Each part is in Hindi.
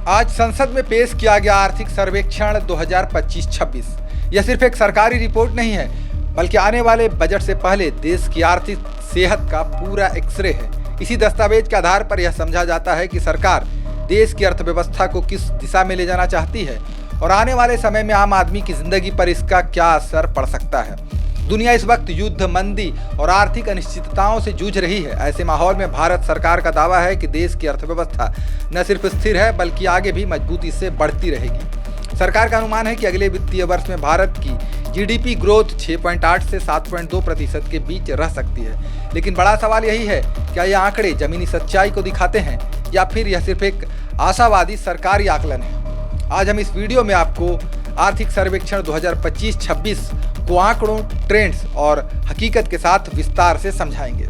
आज संसद में पेश किया गया आर्थिक सर्वेक्षण 2025-26 यह सिर्फ एक सरकारी रिपोर्ट नहीं है, बल्कि आने वाले बजट से पहले देश की आर्थिक सेहत का पूरा एक्सरे है। इसी दस्तावेज के आधार पर यह समझा जाता है कि सरकार देश की अर्थव्यवस्था को किस दिशा में ले जाना चाहती है और आने वाले समय में आम आदमी की जिंदगी पर इसका क्या असर पड़ सकता है। दुनिया इस वक्त युद्ध, मंदी और आर्थिक अनिश्चितताओं से जूझ रही है। ऐसे माहौल में भारत सरकार का दावा है कि देश की अर्थव्यवस्था न सिर्फ स्थिर है बल्कि आगे भी मजबूती से बढ़ती रहेगी। सरकार का अनुमान है कि अगले वित्तीय वर्ष में भारत की जीडीपी ग्रोथ 6.8 से 7.2% के बीच रह सकती है। लेकिन बड़ा सवाल यही है, क्या ये आंकड़े जमीनी सच्चाई को दिखाते हैं या फिर यह सिर्फ एक आशावादी सरकारी आकलन है। आज हम इस वीडियो में आपको आर्थिक सर्वेक्षण 2025-26 को आंकड़ों, ट्रेंड्स और हकीकत के साथ विस्तार से समझाएंगे।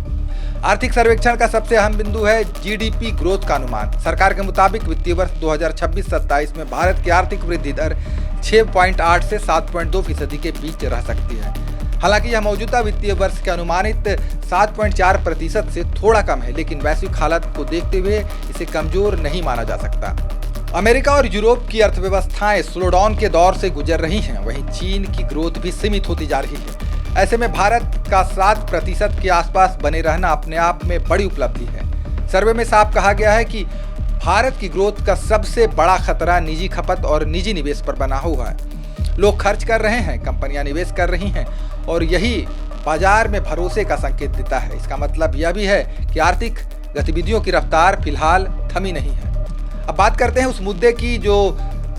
आर्थिक सर्वेक्षण का सबसे अहम बिंदु है जीडीपी ग्रोथ का अनुमान। सरकार के मुताबिक वित्तीय वर्ष 2026-27 में भारत की आर्थिक वृद्धि दर 6.8 से 7.2% के बीच रह सकती है। हालांकि यह मौजूदा वित्तीय वर्ष के अनुमानित 7.4% से थोड़ा कम है, लेकिन वैश्विक हालत को देखते हुए इसे कमजोर नहीं माना जा सकता। अमेरिका और यूरोप की अर्थव्यवस्थाएं स्लोडाउन के दौर से गुजर रही हैं, वहीं चीन की ग्रोथ भी सीमित होती जा रही है। ऐसे में भारत का 7% के आसपास बने रहना अपने आप में बड़ी उपलब्धि है। सर्वे में साफ कहा गया है कि भारत की ग्रोथ का सबसे बड़ा खतरा निजी खपत और निजी निवेश पर बना हुआ है। लोग खर्च कर रहे हैं, कंपनियां निवेश कर रही हैं और यही बाजार में भरोसे का संकेत देता है। इसका मतलब यह भी है कि आर्थिक गतिविधियों की रफ्तार फिलहाल थमी नहीं है। अब बात करते हैं उस मुद्दे की जो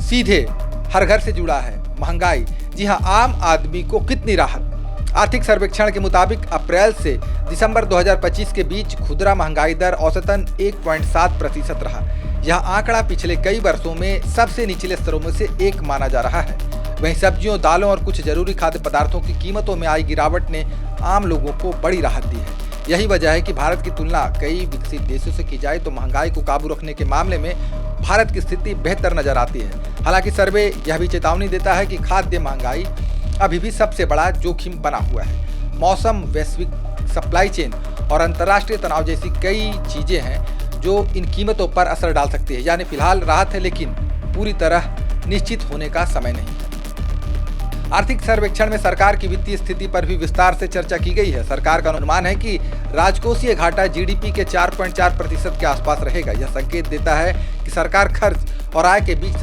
सीधे हर घर से जुड़ा है, महंगाई। जी हाँ, आम आदमी को कितनी राहत। आर्थिक सर्वेक्षण के मुताबिक अप्रैल से दिसंबर 2025 के बीच खुदरा महंगाई दर औसतन 1.7% रहा। यह आंकड़ा पिछले कई वर्षों में सबसे निचले स्तरों में से एक माना जा रहा है। वहीं सब्जियों, दालों और कुछ जरूरी खाद्य पदार्थों की कीमतों में आई गिरावट ने आम लोगों को बड़ी राहत दी है। यही वजह है कि भारत की तुलना कई विकसित देशों से की जाए तो महंगाई को काबू रखने के मामले में भारत की स्थिति बेहतर नजर आती है। हालांकि सर्वे यह भी चेतावनी देता है कि खाद्य महंगाई अभी भी सबसे बड़ा जोखिम बना हुआ है। मौसम, वैश्विक सप्लाई चेन और अंतर्राष्ट्रीय तनाव जैसी कई चीजें हैं जो इन कीमतों पर असर डाल सकती है। यानी फिलहाल राहत है, लेकिन पूरी तरह निश्चित होने का समय नहीं है। आर्थिक सर्वेक्षण में सरकार की वित्तीय स्थिति पर भी विस्तार से चर्चा की गई है। सरकार का अनुमान है कि राजकोषीय घाटा जीडीपी के 4.4% के आसपास रहेगा। यह संकेत देता है कि सरकार खर्च और आय के बीच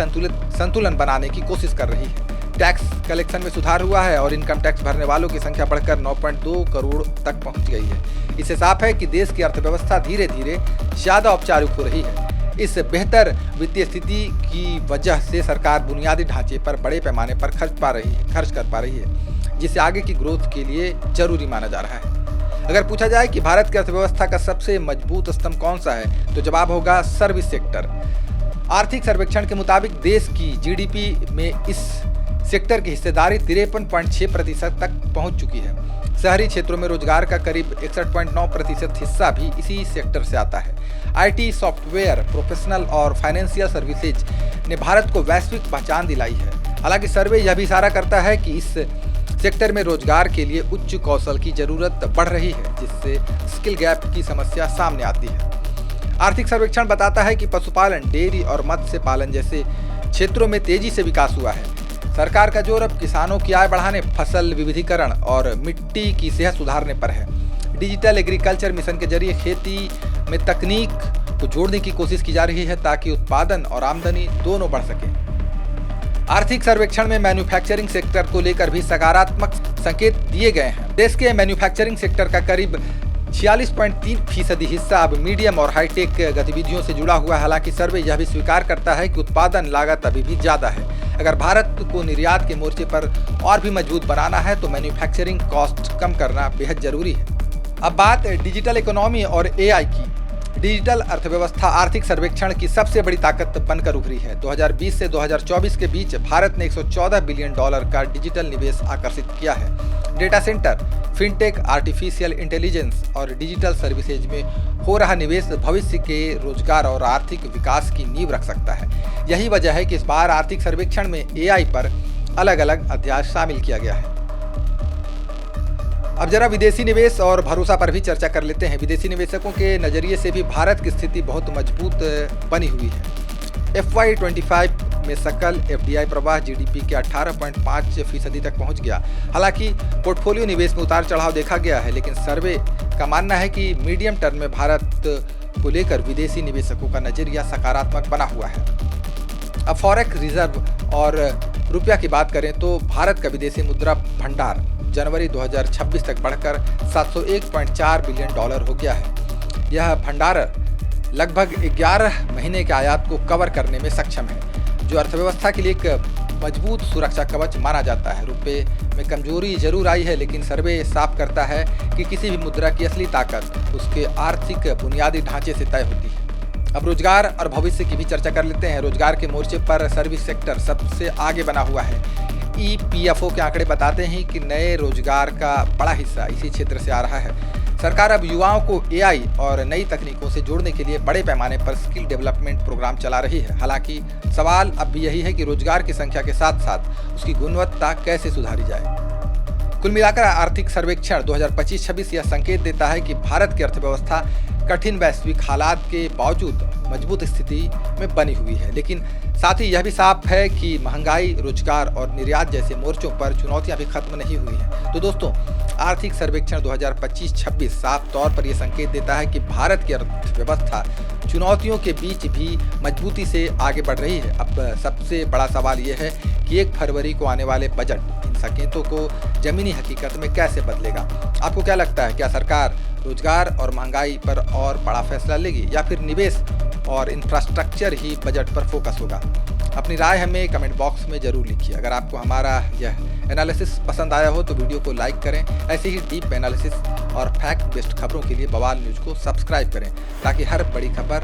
संतुलन बनाने की कोशिश कर रही है। टैक्स कलेक्शन में सुधार हुआ है और इनकम टैक्स भरने वालों की संख्या बढ़कर 9.2 करोड़ तक पहुंच गई है। इससे साफ है कि देश की अर्थव्यवस्था धीरे धीरे ज्यादा औपचारिक हो रही है। इस बेहतर वित्तीय स्थिति की वजह से सरकार बुनियादी ढांचे पर बड़े पैमाने पर खर्च कर पा रही है, जिसे आगे की ग्रोथ के लिए जरूरी माना जा रहा है। अगर पूछा जाए कि भारत की अर्थव्यवस्था का सबसे मजबूत स्तंभ कौन सा है, तो जवाब होगा सर्विस सेक्टर। आर्थिक सर्वेक्षण के मुताबिक देश की जीडीपी में इस सेक्टर की हिस्सेदारी 53.6% तक पहुंच चुकी है। शहरी क्षेत्रों में रोजगार का करीब 61.9% हिस्सा भी इसी सेक्टर से आता है। आईटी, सॉफ्टवेयर, प्रोफेशनल और फाइनेंशियल सर्विसेज ने भारत को वैश्विक पहचान दिलाई है। हालांकि सर्वे यह भी इशारा करता है कि इस सेक्टर में रोजगार के लिए उच्च कौशल की जरूरत बढ़ रही है, जिससे स्किल गैप की समस्या सामने आती है। आर्थिक सर्वेक्षण बताता है कि पशुपालन, डेयरी और मत्स्य पालन जैसे क्षेत्रों में तेजी से विकास हुआ है। सरकार का जोर अब किसानों की आय बढ़ाने, फसल विविधीकरण और मिट्टी की सेहत सुधारने पर है। डिजिटल एग्रीकल्चर मिशन के जरिए खेती में तकनीक को जोड़ने की कोशिश की जा रही है ताकि उत्पादन और आमदनी दोनों बढ़ सके। आर्थिक सर्वेक्षण में मैन्युफैक्चरिंग सेक्टर को लेकर भी सकारात्मक संकेत दिए गए हैं। देश के मैन्युफैक्चरिंग सेक्टर का करीब 46.3% हिस्सा अब मीडियम और हाईटेक गतिविधियों से जुड़ा हुआ है। हालांकि सर्वे यह भी स्वीकार करता है कि उत्पादन लागत अभी भी ज्यादा है। अगर भारत को निर्यात के मोर्चे पर और भी मजबूत बनाना है तो मैन्युफैक्चरिंग कॉस्ट कम करना बेहद जरूरी है। अब बात डिजिटल इकोनॉमी और एआई की। डिजिटल अर्थव्यवस्था आर्थिक सर्वेक्षण की सबसे बड़ी ताकत बनकर उभरी है। 2020 से 2024 के बीच भारत ने $114 बिलियन का डिजिटल निवेश आकर्षित किया है। Data centre, fintech, artificial intelligence और डिजिटल सर्विसेज में हो रहा निवेश भविष्य के रोजगार और आर्थिक विकास की नींव रख सकता है। यही वजह है कि इस बार आर्थिक सर्वेक्षण में एआई पर अलग अलग अध्याय शामिल किया गया है। अब जरा विदेशी निवेश और भरोसा पर भी चर्चा कर लेते हैं। विदेशी निवेशकों के नजरिए से भी भारत की स्थिति बहुत मजबूत बनी हुई है। FY25 में सकल FDI प्रवाह GDP के 18.5% तक पहुंच गया। हालांकि पोर्टफोलियो निवेश में उतार चढ़ाव देखा गया है, लेकिन सर्वे का मानना है कि मीडियम टर्म में भारत को लेकर विदेशी निवेशकों का नजरिया सकारात्मक बना हुआ है। अब फॉरेक्स रिजर्व और रुपया की बात करें तो भारत का विदेशी मुद्रा भंडार जनवरी 2026 तक बढ़कर $701.4 बिलियन हो गया है। यह भंडार लगभग 11 महीने के आयात को कवर करने में सक्षम है, जो अर्थव्यवस्था के लिए एक मजबूत सुरक्षा कवच माना जाता है। रुपये में कमजोरी जरूर आई है, लेकिन सर्वे साफ करता है कि किसी भी मुद्रा की असली ताकत उसके आर्थिक बुनियादी ढांचे से तय होती है। अब रोजगार और भविष्य की भी चर्चा कर लेते हैं। रोजगार के मोर्चे पर सर्विस सेक्टर सबसे आगे बना हुआ है। EPFO के आंकड़े बताते हैं कि नए रोजगार का बड़ा हिस्सा इसी क्षेत्र से आ रहा है। सरकार अब युवाओं को AI और नई तकनीकों से जोड़ने के लिए बड़े पैमाने पर स्किल डेवलपमेंट प्रोग्राम चला रही है। हालांकि सवाल अब भी यही है कि रोजगार की संख्या के साथ साथ उसकी गुणवत्ता कैसे सुधारी जाए। कुल मिलाकर आर्थिक सर्वेक्षण 2025-26 यह संकेत देता है कि भारत की अर्थव्यवस्था कठिन वैश्विक हालात के बावजूद मजबूत स्थिति में बनी हुई है, लेकिन साथ ही यह भी साफ है कि महंगाई, रोजगार और निर्यात जैसे मोर्चों पर चुनौतियां भी खत्म नहीं हुई हैं। तो दोस्तों, आर्थिक सर्वेक्षण 2025-26 साफ तौर पर यह संकेत देता है कि भारत की अर्थव्यवस्था चुनौतियों के बीच भी मजबूती से आगे बढ़ रही है। अब सबसे बड़ा सवाल यह है कि 1 फरवरी को आने वाले बजट इन संकेतों को जमीनी हकीकत में कैसे बदलेगा। आपको क्या लगता है, क्या सरकार रोजगार और महंगाई पर और बड़ा फैसला लेगी या फिर निवेश और इंफ्रास्ट्रक्चर ही बजट पर फोकस होगा? अपनी राय हमें कमेंट बॉक्स में जरूर लिखिए। अगर आपको हमारा यह एनालिसिस पसंद आया हो तो वीडियो को लाइक करें। ऐसे ही डीप एनालिसिस और फैक्ट बेस्ड खबरों के लिए बवाल न्यूज़ को सब्सक्राइब करें, ताकि हर बड़ी खबर